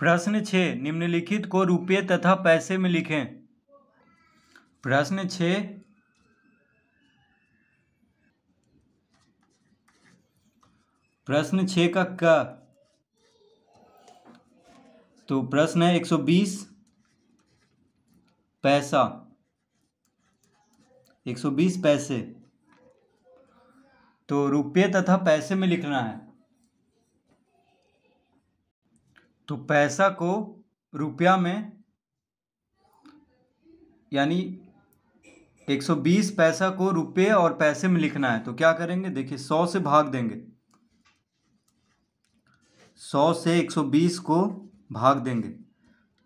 प्रश्न 6 निम्नलिखित को रुपये तथा पैसे में लिखें। प्रश्न 6 का क। तो प्रश्न है 120 पैसा, 120 पैसे। तो रुपये तथा पैसे में लिखना है। तो पैसा को रुपया में, यानी 120 पैसा को रुपये और पैसे में लिखना है। तो क्या करेंगे, देखिए 100 से भाग देंगे। 100 से 120 को भाग देंगे।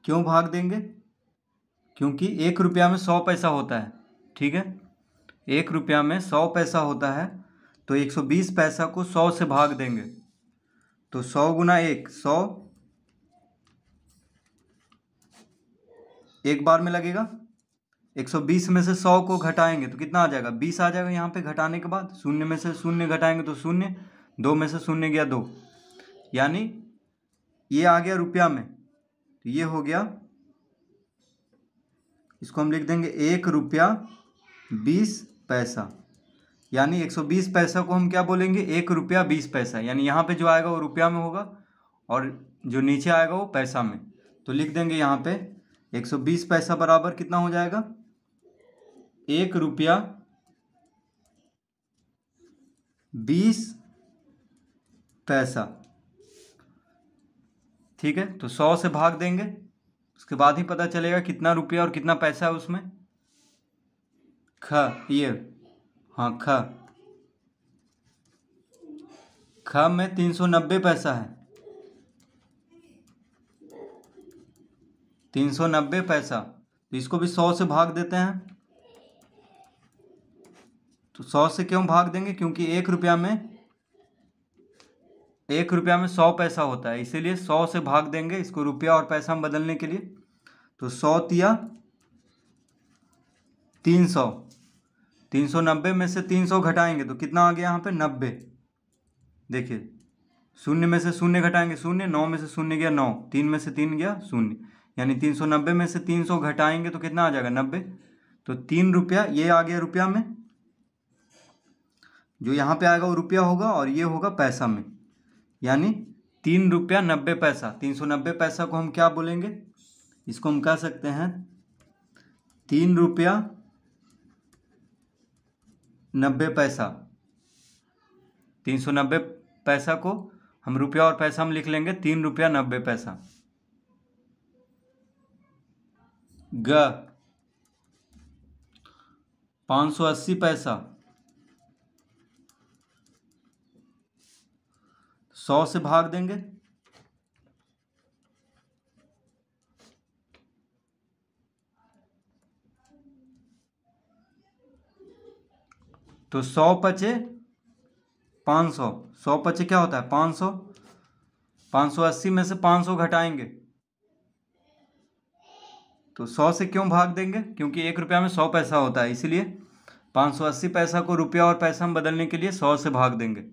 क्यों भाग देंगे? क्योंकि 1 रुपया में 100 पैसा होता है। ठीक है, 1 रुपया में 100 पैसा होता है। तो 120 पैसा को 100 से भाग देंगे। तो 100 गुना 1, 100 एक बार में लगेगा। 120 में से 100 को घटाएंगे तो कितना आ जाएगा, 20 आ जाएगा। यहाँ पे घटाने के बाद शून्य में से शून्य घटाएंगे तो शून्य, 2 में से शून्य गया 2, यानी ये आ गया रुपया में। तो ये हो गया, इसको हम लिख देंगे 1 रुपया 20 पैसा। यानी 120 पैसा को हम क्या बोलेंगे, 1 रुपया 20 पैसा। यानी यहाँ पे जो आएगा वो रुपया में होगा और जो नीचे आएगा वो पैसा में। तो लिख देंगे यहाँ पे 120 पैसा बराबर कितना हो जाएगा, 1 रुपया 20 पैसा। ठीक है, तो 100 से भाग देंगे, उसके बाद ही पता चलेगा कितना रुपया और कितना पैसा है उसमें। ख में 390 पैसा है, 390 पैसा। तो इसको भी 100 से भाग देते हैं। तो 100 से क्यों भाग देंगे, क्योंकि 1 रुपया में 100 पैसा होता है, इसीलिए 100 से भाग देंगे इसको रुपया और पैसा में बदलने के लिए। तो 100 तिया 300, 390 में से 300 घटाएंगे तो कितना आ गया यहाँ पे, 90। देखिए शून्य में से शून्य घटाएंगे शून्य, 9 में से शून्य गया 9, 3 में से 3 गया शून्य, यानी 390 में से 300 घटाएंगे तो कितना आ जाएगा, 90। तो 3 रुपया ये आ गया रुपया में, जो यहाँ पे आएगा वो रुपया होगा और ये होगा पैसा में, यानी 3 रुपया 90 पैसा। 390 पैसा को हम क्या बोलेंगे, इसको हम कह सकते हैं 3 रुपया 90 पैसा। 390 पैसा को हम रुपया और पैसा में लिख लेंगे 3 रुपया 90 पैसा। ग 580 पैसा, 100 से भाग देंगे। तो 100 पचे 500, 100 पचे क्या होता है 500, 580 में से 500 घटाएंगे तो 100 से क्यों भाग देंगे, क्योंकि 1 रुपया में 100 पैसा होता है, इसीलिए 580 पैसा को रुपया और पैसा में बदलने के लिए 100 से भाग देंगे।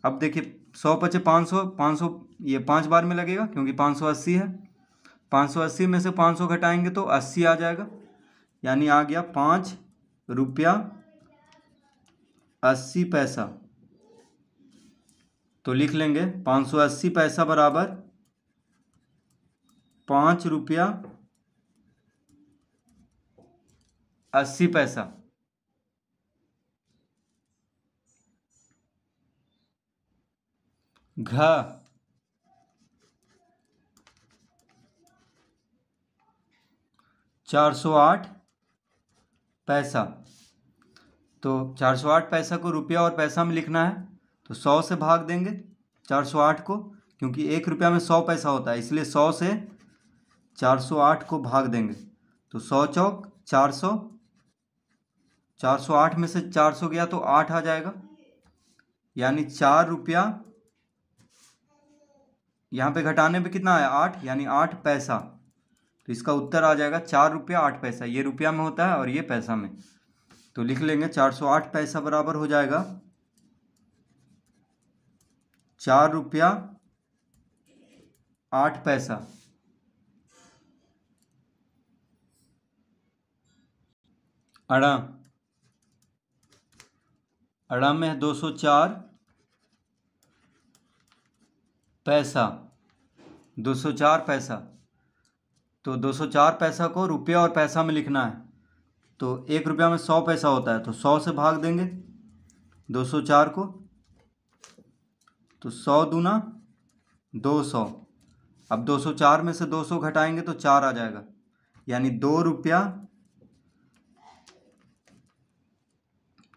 अब देखिए 100 पचे 500, 500 ये 5 बार में लगेगा क्योंकि 580 है। 580 में से 500 घटाएंगे तो 80 आ जाएगा, यानी आ गया 5 रुपया 80 पैसा। तो लिख लेंगे 580 पैसा बराबर 5 रुपया 80 पैसा। घ 408 पैसा। तो 408 पैसा को रुपया और पैसा में लिखना है, तो 100 से भाग देंगे 408 को, क्योंकि 1 रुपया में 100 पैसा होता है, इसलिए 100 से 408 को भाग देंगे। तो 100 चौक 400, 408 में से 400 गया तो 8 आ जाएगा, यानी 4 रुपया, यहाँ पे घटाने पे कितना आया 8, यानी 8 पैसा। तो इसका उत्तर आ जाएगा 4 रुपया 8 पैसा। ये रुपया में होता है और ये पैसा में। तो लिख लेंगे 408 पैसा बराबर हो जाएगा 4 रुपया 8 पैसा। अड़ा, अड़ा में है 204 पैसा, 204 पैसा। तो 204 पैसा को रुपया और पैसा में लिखना है। तो 1 रुपया में 100 पैसा होता है, तो 100 से भाग देंगे 204 को। तो 100 दूना 200। अब 204 में से 200 घटाएंगे तो 4 आ जाएगा, यानी 2 रुपया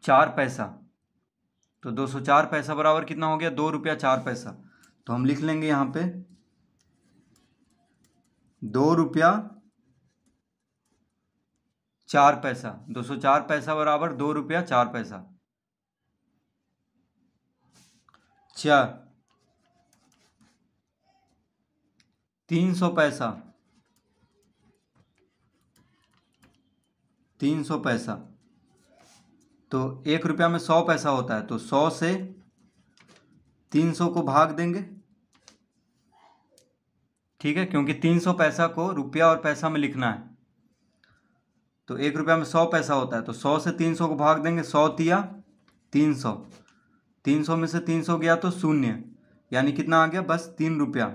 4 पैसा। तो 204 पैसा बराबर कितना हो गया? 2 रुपया 4 पैसा। तो हम लिख लेंगे यहाँ पे 2 रुपया 4 पैसा। 204 पैसा बराबर 2 रुपया 4 पैसा। 300 पैसा, 300 पैसा। तो 1 रुपया में 100 पैसा होता है, तो 100 से 300 को भाग देंगे। ठीक है, क्योंकि 300 पैसा को रुपया और पैसा में लिखना है। तो 1 रुपया में 100 पैसा होता है, तो 100 से 300 को भाग देंगे। 100 तिया 300, 300 में से 300 गया तो 0, यानी कितना आ गया? बस 3 रुपया।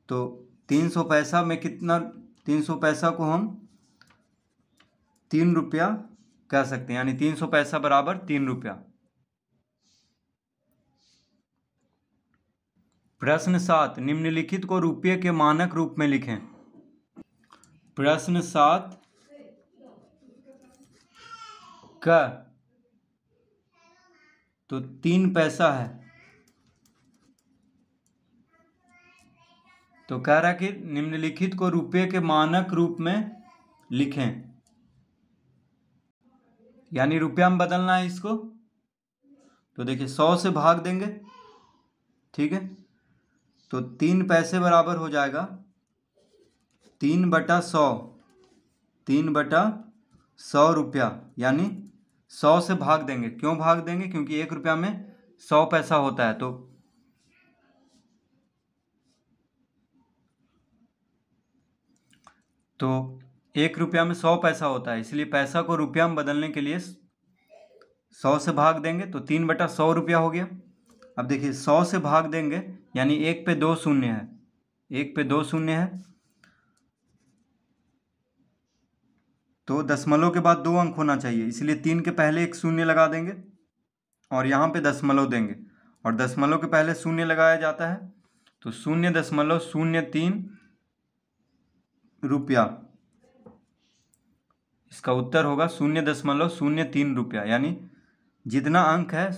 तो 300 पैसा में कितना? 300 पैसा को हम 3 रुपया कह सकते हैं, यानी 300 पैसा बराबर 3 रुपया। प्रश्न 7, निम्नलिखित को रुपये के मानक रूप में लिखें। प्रश्न 7 का तो 3 पैसा है, तो कह रहा है कि निम्नलिखित को रुपये के मानक रूप में लिखें, यानी रुपया में बदलना है इसको। तो देखिए 100 से भाग देंगे, ठीक है। तो 3 पैसे बराबर हो जाएगा 3/100, 3/100 रुपया, यानी 100 से भाग देंगे। क्यों भाग देंगे? क्योंकि 1 रुपया में 100 पैसा होता है। तो 1 रुपया में 100 पैसा होता है, इसलिए पैसा को रुपया में बदलने के लिए 100 से भाग देंगे। तो 3/100 रुपया हो गया। अब देखिए 100 से भाग देंगे, यानी 1 पे 2 शून्य है, 1 पे 2 शून्य है, तो दशमलव के बाद 2 अंक होना चाहिए, इसलिए 3 के पहले एक शून्य लगा देंगे और यहाँ पे दशमलव देंगे। और दशमलव के पहले शून्य लगाया जाता है, तो 0.03 रुपया। इसका उत्तर होगा 0.03 रुपया। यानी जितना अंक है,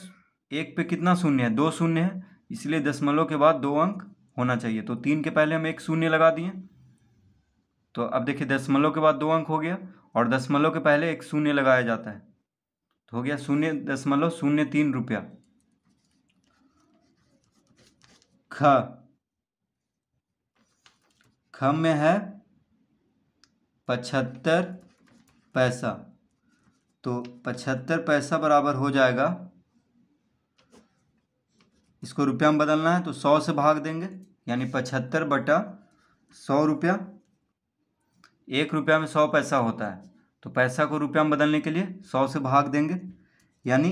1 पे कितना शून्य है? 2 शून्य है, इसलिए दशमलव के बाद 2 अंक होना चाहिए। तो 3 के पहले हम एक शून्य लगा दिए। तो अब देखिए दशमलव के बाद 2 अंक हो गया, और दशमलव के पहले एक शून्य लगाया जाता है, तो हो गया 0.03 रुपया। ख में है 75 पैसा। तो 75 पैसा बराबर हो जाएगा, इसको रुपया में बदलना है तो 100 से भाग देंगे, यानी 75/100 रुपया। 1 रुपया में 100 पैसा होता है, तो पैसा को रुपया में बदलने के लिए 100 से भाग देंगे, यानी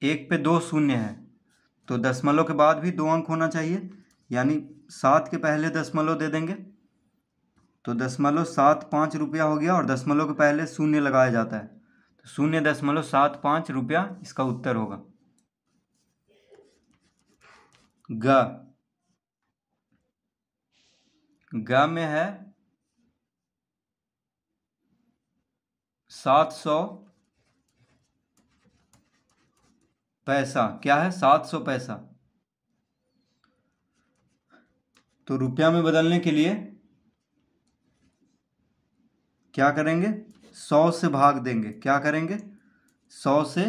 1 पे 2 शून्य है, तो दशमलव के बाद भी 2 अंक होना चाहिए, यानी 7 के पहले दशमलव दे देंगे। तो 0.75 रुपया हो गया, और दशमलव के पहले शून्य लगाया जाता है, तो 0.75 रुपया इसका उत्तर होगा। ग में है 700 पैसा। क्या है? 700 पैसा। तो रुपया में बदलने के लिए क्या करेंगे? 100 से भाग देंगे। क्या करेंगे? 100 से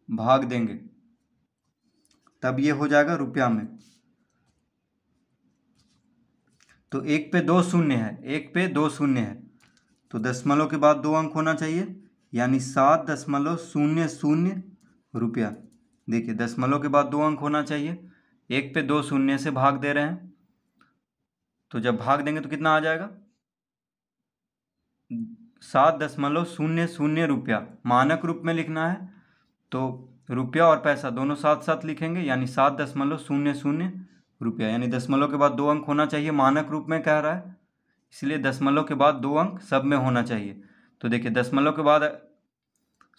भाग देंगे, तब ये हो जाएगा रुपया में। तो 1 पे 2 शून्य है, 1 पे 2 शून्य है, तो दशमलव के बाद 2 अंक होना चाहिए, यानी 7.00 रुपया। देखिए दशमलव के बाद 2 अंक होना चाहिए, 1 पे 2 शून्य से भाग दे रहे हैं, तो जब भाग देंगे तो कितना आ जाएगा, 7.00 रुपया। मानक रूप में लिखना है तो रुपया और पैसा दोनों साथ साथ लिखेंगे, यानी 7.00 रुपया, यानी दशमलव के बाद 2 अंक होना चाहिए। मानक रूप में कह रहा है इसलिए दशमलव के बाद 2 अंक सब में होना चाहिए। तो देखिए दशमलव के बाद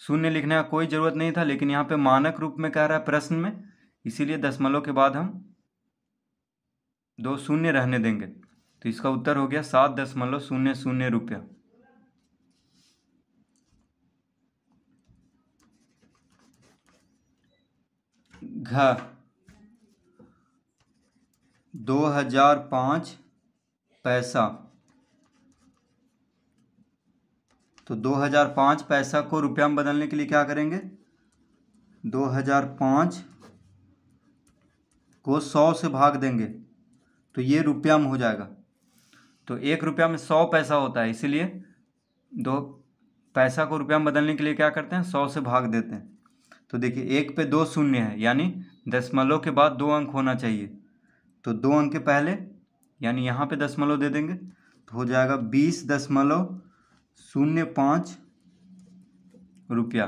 शून्य लिखने का कोई ज़रूरत नहीं था, लेकिन यहाँ पे मानक रूप में कह रहा है प्रश्न में, इसीलिए दशमलव के बाद हम 2 शून्य रहने देंगे। तो इसका उत्तर हो गया 7.00 रुपया। घ 2005 पैसा। तो 2005 पैसा को रुपया में बदलने के लिए क्या करेंगे, 2005 को 100 से भाग देंगे तो ये रुपया में हो जाएगा। तो 1 रुपया में 100 पैसा होता है, इसीलिए दो पैसा को रुपया में बदलने के लिए क्या करते हैं, 100 से भाग देते हैं। तो देखिए 1 पे 2 शून्य है, यानी दशमलव के बाद 2 अंक होना चाहिए। तो 2 अंक के पहले, यानी यहाँ पे दशमलव दे देंगे तो हो जाएगा 20.05 रुपया।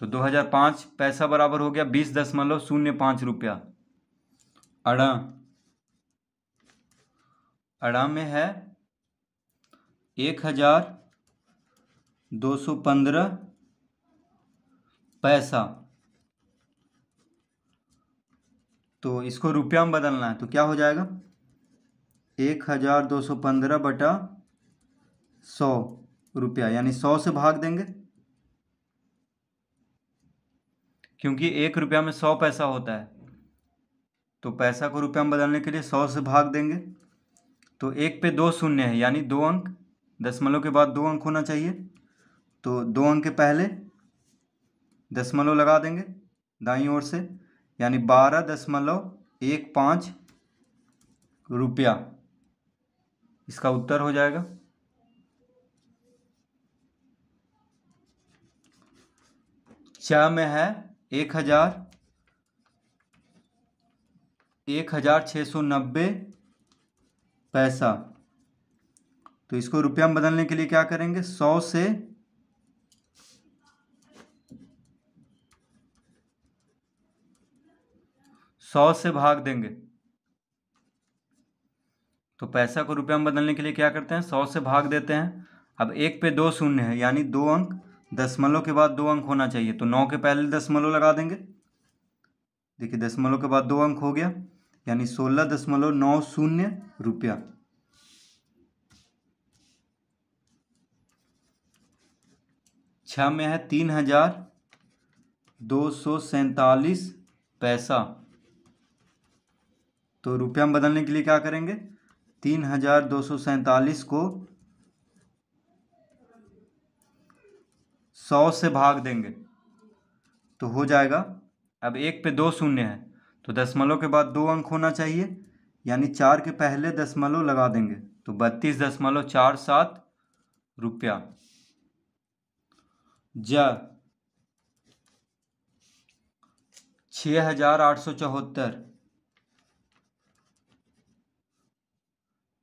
तो 2005 पैसा बराबर हो गया 20.05 रुपया। अड़ा, अड़ा में है 1215 पैसा। तो इसको रुपया में बदलना है तो क्या हो जाएगा, 1215 बटा 100 रुपया, यानी 100 से भाग देंगे, क्योंकि 1 रुपया में 100 पैसा होता है। तो पैसा को रुपया में बदलने के लिए 100 से भाग देंगे। तो 1 पे 2 शून्य है, यानी 2 अंक, दशमलव के बाद 2 अंक होना चाहिए। तो 2 अंक के पहले दशमलव लगा देंगे दाईं ओर से, यानी 12.15 रुपया। इसका उत्तर हो जाएगा। च में है 1690 पैसा। तो इसको रुपया में बदलने के लिए क्या करेंगे, 100 से भाग देंगे। तो पैसा को रुपया में बदलने के लिए क्या करते हैं, 100 से भाग देते हैं। अब 1 पे 2 शून्य है, यानी 2 अंक, दशमलव के बाद 2 अंक होना चाहिए। तो 9 के पहले दशमलव लगा देंगे। देखिए दशमलव के बाद 2 अंक हो गया, यानी 16.90 रुपया। छ में है 3247 पैसा। तो रुपया में बदलने के लिए क्या करेंगे, 3247 को 100 से भाग देंगे तो हो जाएगा। अब 1 पे 2 शून्य है, तो दशमलव के बाद 2 अंक होना चाहिए, यानी 4 के पहले दशमलव लगा देंगे। तो 32.47 रुपया। ज 6874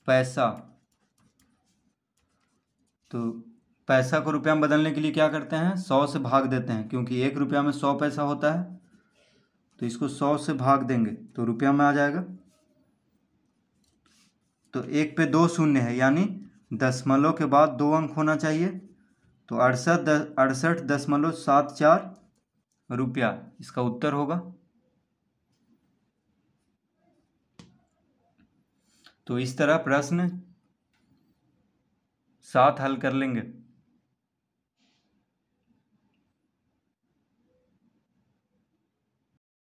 पैसा। तो पैसा को रुपया में बदलने के लिए क्या करते हैं, 100 से भाग देते हैं, क्योंकि 1 रुपया में 100 पैसा होता है। तो इसको 100 से भाग देंगे तो रुपया में आ जाएगा। तो 1 पे 2 शून्य है, यानी दशमलव के बाद 2 अंक होना चाहिए। तो 68.74 रुपया इसका उत्तर होगा। तो इस तरह प्रश्न 7 हल कर लेंगे।